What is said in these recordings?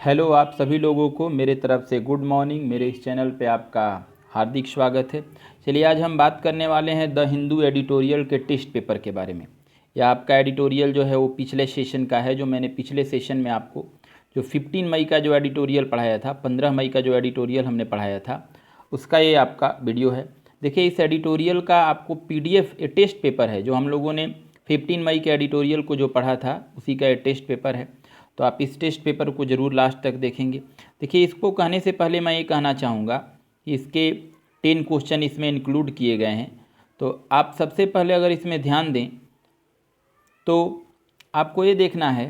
Hello आप सभी लोगों को मेरे तरफ से गुड मॉर्निंग। मेरे इस चैनल पे आपका हार्दिक स्वागत है। चलिए आज हम बात करने वाले हैं द हिंदू एडिटोरियल के टेस्ट पेपर के बारे में। यह आपका एडिटोरियल जो है वो पिछले सेशन का है, जो मैंने पिछले सेशन में आपको जो 15 मई का जो एडिटोरियल पढ़ाया था, 15 मई का जो एडिटोरियल हमने पढ़ाया था, उसका ये आपका वीडियो है। देखिए इस एडिटोरियल का आपको PDF ये टेस्ट पेपर है, जो हम लोगों ने 15 मई के एडिटोरियल को जो पढ़ा था उसी का ये टेस्ट पेपर है। तो आप इस टेस्ट पेपर को ज़रूर लास्ट तक देखेंगे। देखिए इसको कहने से पहले मैं ये कहना चाहूँगा कि इसके 10 क्वेश्चन इसमें इंक्लूड किए गए हैं। तो आप सबसे पहले अगर इसमें ध्यान दें तो आपको ये देखना है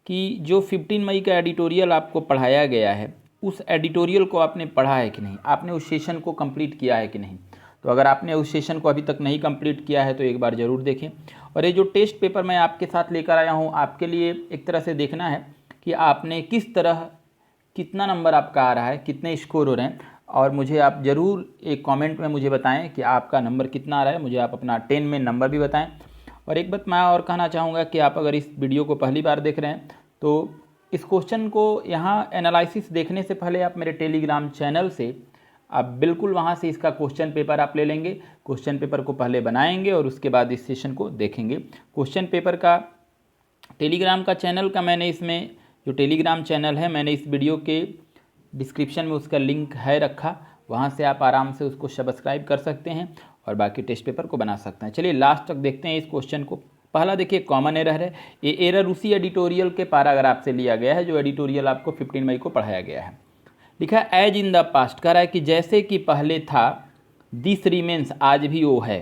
कि जो 15 मई का एडिटोरियल आपको पढ़ाया गया है, उस एडिटोरियल को आपने पढ़ा है कि नहीं, आपने उस सेशन को कंप्लीट किया है कि नहीं। तो अगर आपने उस सेशन को अभी तक नहीं कंप्लीट किया है तो एक बार ज़रूर देखें। और ये जो टेस्ट पेपर मैं आपके साथ लेकर आया हूँ, आपके लिए एक तरह से देखना है कि आपने किस तरह, कितना नंबर आपका आ रहा है, कितने स्कोर हो रहे हैं। और मुझे आप ज़रूर एक कमेंट में मुझे बताएं कि आपका नंबर कितना आ रहा है। मुझे आप अपना 10 में नंबर भी बताएं। और एक बात मैं और कहना चाहूँगा कि आप अगर इस वीडियो को पहली बार देख रहे हैं तो इस क्वेश्चन को यहाँ एनालिसिस देखने से पहले आप मेरे टेलीग्राम चैनल से आप बिल्कुल वहाँ से इसका क्वेश्चन पेपर आप ले लेंगे। क्वेश्चन पेपर को पहले बनाएंगे और उसके बाद इस सेशन को देखेंगे। क्वेश्चन पेपर का टेलीग्राम का चैनल का मैंने इसमें जो टेलीग्राम चैनल है, मैंने इस वीडियो के डिस्क्रिप्शन में उसका लिंक है रखा, वहाँ से आप आराम से उसको सब्सक्राइब कर सकते हैं और बाकी टेस्ट पेपर को बना सकते हैं। चलिए लास्ट तक देखते हैं इस क्वेश्चन को। पहला देखिए कॉमन एरर है। ये एरर उसी एडिटोरियल के पैराग्राफ से लिया गया है जो एडिटोरियल आपको 15 मई को पढ़ाया गया है। लिखा है एज इन द पास्ट, कह रहा है कि जैसे कि पहले था, दिस रिमेन्स, आज भी वो है।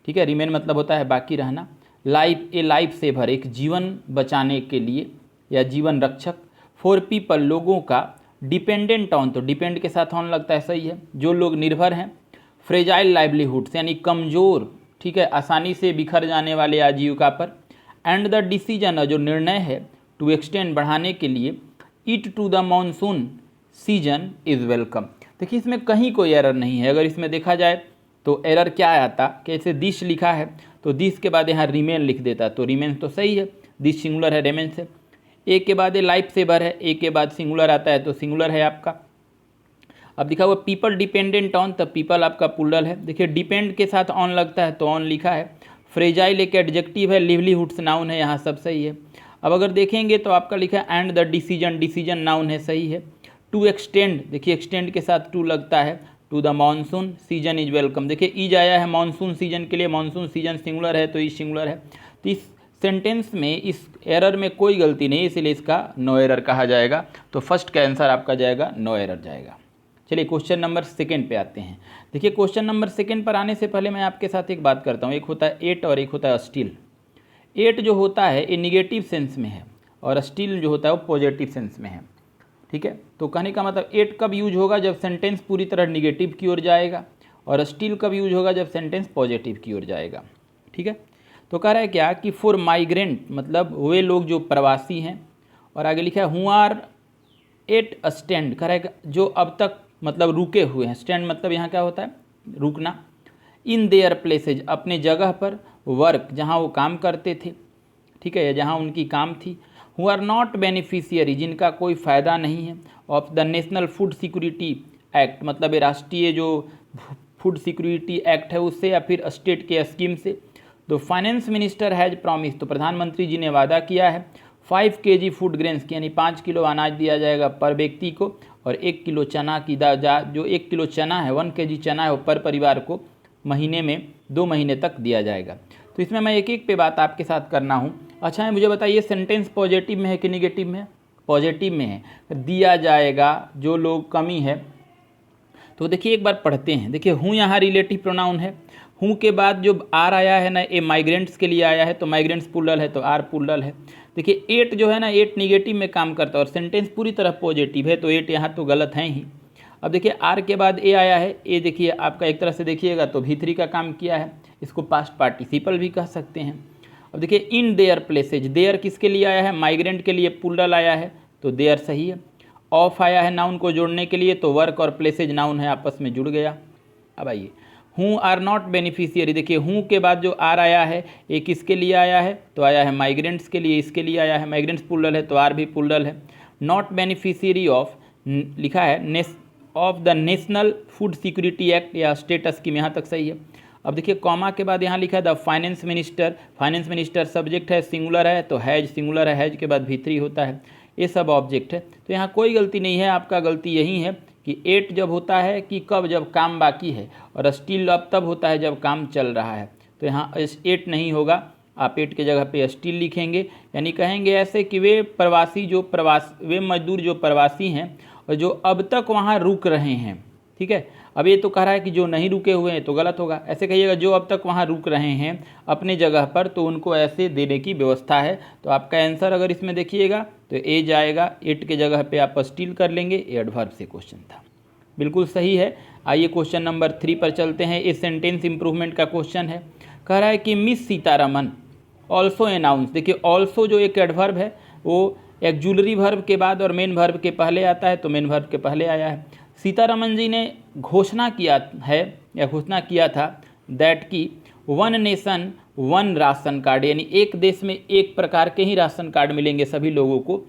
ठीक है, रिमेन मतलब होता है बाकी रहना। लाइफ, ए लाइफ सेवर, एक जीवन बचाने के लिए या जीवन रक्षक। फॉर पीपल, लोगों का। डिपेंडेंट ऑन, तो डिपेंड के साथ ऑन लगता है, सही है, जो लोग निर्भर हैं। फ्रेजाइल लाइवलीहुड्स, यानी कमज़ोर, ठीक है, आसानी से बिखर जाने वाले आजीविका पर। एंड द डिसीजन, जो निर्णय है, टू एक्सटेंड, बढ़ाने के लिए। It to the monsoon season is welcome. देखिए इसमें कहीं कोई एरर नहीं है। अगर इसमें देखा जाए तो एरर क्या आता, कैसे दिस लिखा है तो दिस के बाद यहाँ रिमेन लिख देता, तो रिमेन तो सही है, दिस सिंगुलर है, रेमेन से। ए के बाद लाइफ सेवर है, ए के बाद सिंगुलर आता है तो सिंगुलर है आपका। अब दिखा हुआ पीपल डिपेंडेंट ऑन, तब पीपल आपका प्लूरल है। देखिए डिपेंड के साथ ऑन लगता है तो ऑन लिखा है। फ्रेजाइल एक एडजेक्टिव है, लिवलीहुड्स नाउन है, यहाँ सब सही है। अब अगर देखेंगे तो आपका लिखा है and the decision, decision noun है, सही है। टू एक्सटेंड, देखिए एक्सटेंड के साथ टू लगता है। To the monsoon season is welcome, देखिए इज आया है मानसून सीजन के लिए, मानसून सीजन सिंगुलर है तो इज सिंगुलर है। तो इस सेंटेंस में, इस एरर में कोई गलती नहीं, इसलिए इसका नो एरर कहा जाएगा। तो फर्स्ट का आंसर आपका जाएगा नो एरर जाएगा। चलिए क्वेश्चन नंबर 2 पे आते हैं। देखिए क्वेश्चन नंबर 2 पर आने से पहले मैं आपके साथ एक बात करता हूँ। एक होता है एट और एक होता है स्टिल। एट जो होता है ये निगेटिव सेंस में है और स्टिल जो होता है वो पॉजिटिव सेंस में है। ठीक है, तो कहने का मतलब एट कब यूज होगा, जब सेंटेंस पूरी तरह निगेटिव की ओर जाएगा, और स्टिल कब यूज होगा, जब सेंटेंस पॉजिटिव की ओर जाएगा। ठीक है, तो कह रहा है क्या कि फॉर माइग्रेंट, मतलब वे लोग जो प्रवासी हैं, और आगे लिखा है हु आर एट स्टैंड, कह रहा है जो अब तक मतलब रुके हुए हैं। स्टैंड मतलब यहाँ क्या होता है, रुकना। इन देयर प्लेसेज, अपने जगह पर। वर्क, जहाँ वो काम करते थे, ठीक है, या जहाँ उनकी काम थी। हु आर नॉट बेनिफिशियरी, जिनका कोई फ़ायदा नहीं है। Of the national food security act, मतलब ये राष्ट्रीय जो फूड सिक्योरिटी एक्ट है उससे, या फिर स्टेट के स्कीम से। तो फाइनेंस मिनिस्टर हैज़ प्रॉमिस, तो प्रधानमंत्री जी ने वादा किया है 5 kg फूड ग्रेन्स की, यानी 5 किलो अनाज दिया जाएगा पर व्यक्ति को, और 1 किलो चना की जो 1 किलो चना है, 1 kg चना है, वो पर परिवार को महीने में 2 महीने तक दिया जाएगा। तो इसमें मैं एक एक पे बात आपके साथ करना हूँ। अच्छा है, मुझे बताइए सेंटेंस पॉजिटिव में है कि निगेटिव में है? पॉजिटिव में है। दिया जाएगा जो लोग कमी है, तो देखिए एक बार पढ़ते हैं। देखिए हूँ यहाँ रिलेटिव प्रोनाउन है। हूँ के बाद जो आर आया है ना, ये माइग्रेंट्स के लिए आया है, तो माइग्रेंट्स प्लूरल है तो आर प्लूरल है। देखिए एट जो है ना, एट निगेटिव में काम करता है और सेंटेंस पूरी तरह पॉजिटिव है, तो एट यहाँ तो गलत है ही। अब देखिए आर के बाद ए आया है, ए देखिए आपका एक तरह से देखिएगा तो V3 का काम किया है, इसको पास्ट पार्टिसिपल भी कह सकते हैं। अब देखिए इन देयर प्लेसेज, देयर किसके लिए आया है, माइग्रेंट के लिए प्लूरल आया है तो देयर सही है। ऑफ आया है नाउन को जोड़ने के लिए, तो वर्क और प्लेसेज नाउन है, आपस में जुड़ गया। अब आइए हूँ आर नॉट बेनिफिशियरी, देखिए हूँ के बाद जो आर आया है ये किसके लिए आया है, तो आया है माइग्रेंट्स के लिए, इसके लिए आया है, माइग्रेंट्स प्लूरल है तो आर भी प्लूरल है। नॉट बेनिफिशियरी ऑफ, लिखा है of the national food security act या स्टेट स्कीम, यहाँ तक सही है। अब देखिए कॉमा के बाद यहाँ लिखा है the finance minister, finance minister subject है, सिंगुलर है तो हैज सिंगुलर है, हैज के बाद भीतरी होता है, ये सब ऑब्जेक्ट है। तो यहाँ कोई गलती नहीं है, आपका गलती यही है कि एट जब होता है कि कब, जब काम बाकी है, और स्टिल अब तब होता है जब काम चल रहा है। तो यहाँ एट नहीं होगा, आप एट के जगह पे स्टिल लिखेंगे, यानी कहेंगे ऐसे कि वे प्रवासी वे मजदूर जो प्रवासी हैं और जो अब तक वहाँ रुक रहे हैं। ठीक है, अब ये तो कह रहा है कि जो नहीं रुके हुए हैं तो गलत होगा, ऐसे कहिएगा जो अब तक वहाँ रुक रहे हैं अपने जगह पर, तो उनको ऐसे देने की व्यवस्था है। तो आपका आंसर अगर इसमें देखिएगा तो ए जाएगा, एट के जगह पे आप स्टील कर लेंगे, एडवर्ब से क्वेश्चन था, बिल्कुल सही है। आइए क्वेश्चन नंबर 3 पर चलते हैं। इस सेंटेंस इंप्रूवमेंट का क्वेश्चन है, कह रहा है कि मिस सीतारमन ऑल्सो अनाउंस। देखिए ऑल्सो जो एक एडवर्ब है वो एक्जुलरी वर्ब के बाद और मेन वर्ब के पहले आता है, तो मेन वर्ब के पहले आया है। सीतारमन जी ने घोषणा किया है या घोषणा किया था दैट की one nation one ration card, यानी एक देश में एक प्रकार के ही राशन कार्ड मिलेंगे सभी लोगों को।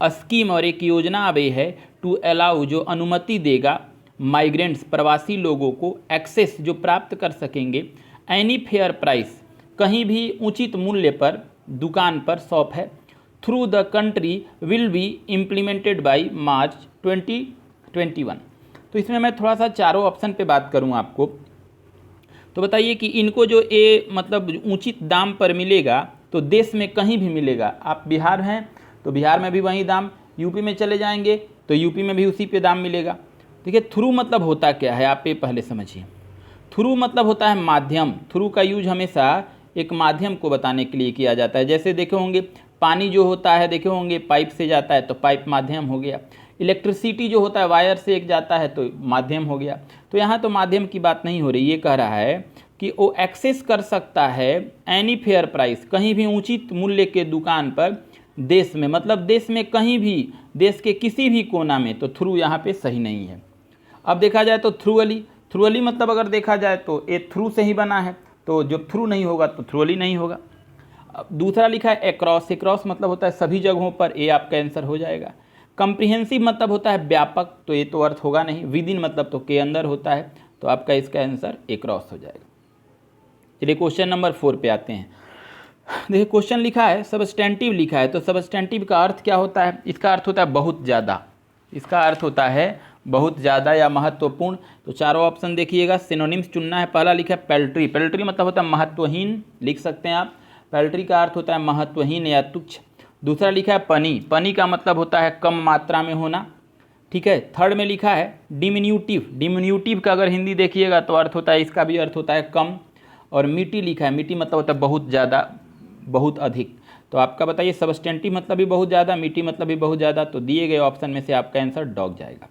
स्कीम और एक योजना अब है टू अलाउ, जो अनुमति देगा माइग्रेंट्स प्रवासी लोगों को, एक्सेस जो प्राप्त कर सकेंगे, एनी फेयर प्राइस कहीं भी उचित मूल्य पर, दुकान पर शॉप है, through the country will be implemented by मार्च 2021। तो इसमें मैं थोड़ा सा चारों ऑप्शन पे बात करूं आपको, तो बताइए कि इनको जो ए मतलब उचित दाम पर मिलेगा तो देश में कहीं भी मिलेगा। आप बिहार हैं तो बिहार में भी वही दाम, यूपी में चले जाएंगे तो यूपी में भी उसी पे दाम मिलेगा। देखिए थ्रू मतलब होता क्या है आप ये पहले समझिए। थ्रू मतलब होता है माध्यम, थ्रू का यूज हमेशा एक माध्यम को बताने के लिए किया जाता है। जैसे देखे होंगे पानी जो होता है देखे होंगे पाइप से जाता है तो पाइप माध्यम हो गया, इलेक्ट्रिसिटी जो होता है वायर से एक जाता है तो माध्यम हो गया। तो यहाँ तो माध्यम की बात नहीं हो रही, ये कह रहा है कि वो एक्सेस कर सकता है एनी फेयर प्राइस, कहीं भी उचित मूल्य के दुकान पर देश में, मतलब देश में कहीं भी, देश के किसी भी कोना में। तो थ्रू यहाँ पे सही नहीं है। अब देखा जाए तो थ्रूअली मतलब अगर देखा जाए तो ए थ्रू से ही बना है, तो जब थ्रू नहीं होगा तो थ्रूअली नहीं होगा। अब दूसरा लिखा है एक्रॉस, एक्रॉस मतलब होता है सभी जगहों पर, ए आपका आंसर हो जाएगा। कम्प्रिहेंसिव मतलब होता है व्यापक, तो ये तो अर्थ होगा नहीं। विद इन मतलब तो के अंदर होता है, तो आपका इसका आंसर एक्रॉस हो जाएगा। चलिए क्वेश्चन नंबर 4 पे आते हैं। देखिए क्वेश्चन लिखा है सबस्टेंटिव लिखा है, तो सबस्टेंटिव का अर्थ क्या होता है? इसका अर्थ होता है बहुत ज़्यादा, इसका अर्थ होता है बहुत ज़्यादा या महत्वपूर्ण। तो चारों ऑप्शन देखिएगा, सिनोनिम्स चुनना है। पहला लिखा है पेल्ट्री, पेल्ट्री मतलब होता है महत्वहीन, लिख सकते हैं आप। पेल्ट्री का अर्थ होता है महत्वहीन या तुच्छ। दूसरा लिखा है पनी, पनी का मतलब होता है कम मात्रा में होना, ठीक है। थर्ड में लिखा है डिमिन्यूटिव, डिमिन्यूटिव का अगर हिंदी देखिएगा तो अर्थ होता है, इसका भी अर्थ होता है कम। और मीटी लिखा है, मीटी मतलब होता है बहुत ज़्यादा, बहुत अधिक। तो आपका बताइए सबस्टेंटिव मतलब भी बहुत ज़्यादा, मीटी मतलब भी बहुत ज़्यादा, तो दिए गए ऑप्शन में से आपका आंसर डॉग जाएगा।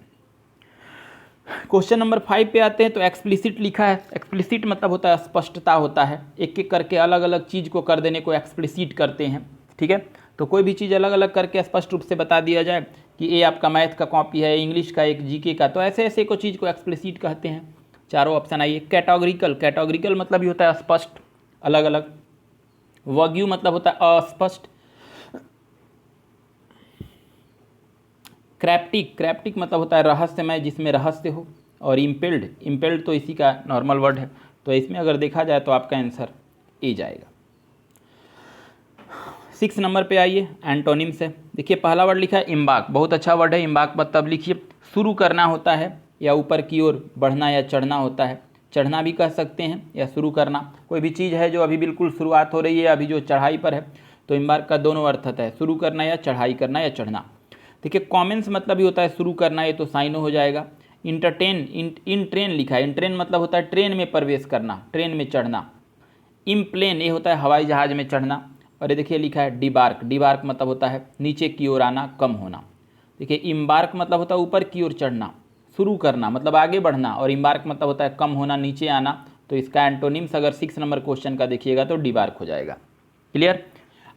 क्वेश्चन नंबर 5 पे आते हैं। तो एक्सप्लिसिट लिखा है, एक्सप्लिसिट मतलब होता है स्पष्टता होता है, एक एक करके अलग अलग चीज़ को कर देने को एक्सप्लिसिट करते हैं, ठीक है। तो कोई भी चीज़ अलग अलग करके स्पष्ट रूप से बता दिया जाए कि ये आपका मैथ का कॉपी है, इंग्लिश का, एक जीके का, तो ऐसे ऐसे को चीज़ को एक्सप्लिसिट कहते हैं। चारों ऑप्शन आइए। कैटेगोरिकल, कैटेगोरिकल मतलब ही होता है स्पष्ट, अलग अलग। वग्यू मतलब होता है अस्पष्ट। क्रेप्टिक, क्रेप्टिक मतलब होता है रहस्यमय, जिसमें रहस्य हो। और इम्पेल्ड, इम्पेल्ड तो इसी का नॉर्मल वर्ड है, तो इसमें अगर देखा जाए तो आपका आंसर ए जाएगा। 6 नंबर पे आइए, एंटोनिम से। देखिए पहला वर्ड लिखा है इम्बाक, बहुत अच्छा वर्ड है। इम्बाक मतलब लिखिए शुरू करना होता है, या ऊपर की ओर बढ़ना या चढ़ना होता है। चढ़ना भी कह सकते हैं या शुरू करना। कोई भी चीज़ है जो अभी बिल्कुल शुरुआत हो रही है, अभी जो चढ़ाई पर है, तो इम्बार्क का दोनों अर्थ होता है, शुरू करना या चढ़ाई करना या चढ़ना। देखिए कॉमेंस मतलब भी होता है शुरू करना, ये तो साइनो हो जाएगा। इंटरटेन, इन ट्रेन लिखा है, इन ट्रेन मतलब होता है ट्रेन में प्रवेश करना, ट्रेन में चढ़ना। इम्प्लेन ये होता है हवाई जहाज में चढ़ना। और ये देखिए लिखा है डिबार्क, डिबार्क मतलब होता है नीचे की ओर आना, कम होना। देखिए इम्बार्क मतलब होता है ऊपर की ओर चढ़ना, शुरू करना मतलब आगे बढ़ना, और इम्बार्क मतलब होता है कम होना, नीचे आना। तो इसका एंटोनिम्स अगर 6 नंबर क्वेश्चन का देखिएगा तो डिबार्क हो जाएगा। क्लियर।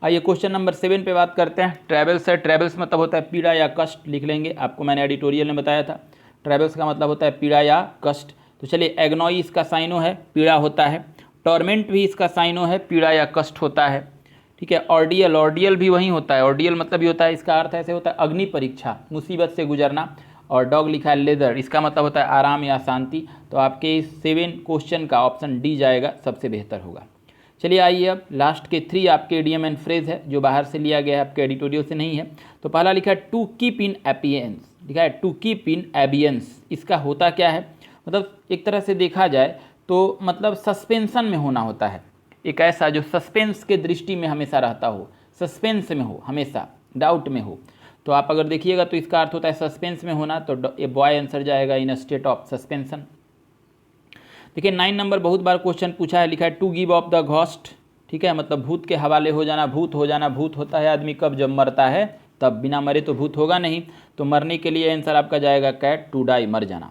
आइए क्वेश्चन नंबर 7 पे बात करते हैं। ट्रैवल्स है, ट्रैवल्स मतलब होता है पीड़ा या कष्ट, लिख लेंगे, आपको मैंने एडिटोरियल में बताया था। ट्रैवल्स का मतलब होता है पीड़ा या कष्ट। तो चलिए एग्नोई इसका साइनो है, पीड़ा होता है। टॉर्मेंट भी इसका साइनो है, पीड़ा या कष्ट होता है, ठीक है। ऑर्डियल, ऑर्डियल भी वही होता है, ऑर्डियल मतलब ये होता है, इसका अर्थ ऐसे होता है अग्नि परीक्षा, मुसीबत से गुजरना। और डॉग लिखा है लेदर, इसका मतलब होता है आराम या शांति। तो आपके इस 7 क्वेश्चन का ऑप्शन डी जाएगा, सबसे बेहतर होगा। चलिए आइए अब लास्ट के 3 आपके इडियम एंड फ्रेज है जो बाहर से लिया गया है, आपके एडिटोरियल से नहीं है। तो पहला लिखा है टू कीप इन एबियंस, लिखा है टू कीप इन एबियंस। इसका होता क्या है, मतलब एक तरह से देखा जाए तो मतलब सस्पेंशन में होना होता है, एक ऐसा जो सस्पेंस के दृष्टि में हमेशा रहता हो, सस्पेंस में हो, हमेशा डाउट में हो। तो आप अगर देखिएगा तो इसका अर्थ होता है सस्पेंस में होना, तो ए बॉय आंसर जाएगा इन अ स्टेट ऑफ सस्पेंशन। देखिए 9 नंबर बहुत बार क्वेश्चन पूछा है, लिखा है to give up the ghost, ठीक है, मतलब भूत के हवाले हो जाना, भूत हो जाना। भूत होता है आदमी कब, जब मरता है तब, बिना मरे तो भूत होगा नहीं। तो मरने के लिए आंसर आपका जाएगा कैट, टू डाई, मर जाना।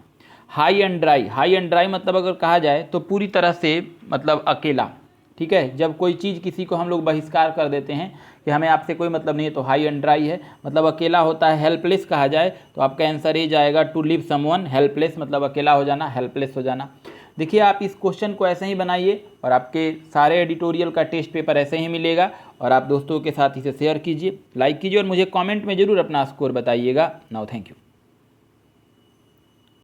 High and dry, high and dry मतलब अगर कहा जाए तो पूरी तरह से मतलब अकेला, ठीक है। जब कोई चीज़ किसी को हम लोग बहिष्कार कर देते हैं कि हमें आपसे कोई मतलब नहीं है, तो हाई एंड ड्राई है, मतलब अकेला होता है। हेल्पलेस कहा जाए तो आपका आंसर ये जाएगा टू लिव समवन हेल्पलेस, मतलब अकेला हो जाना, हेल्पलेस हो जाना। देखिए आप इस क्वेश्चन को ऐसे ही बनाइए और आपके सारे एडिटोरियल का टेस्ट पेपर ऐसे ही मिलेगा। और आप दोस्तों के साथ इसे शेयर कीजिए, लाइक कीजिए और मुझे कमेंट में ज़रूर अपना स्कोर बताइएगा। Now thank you.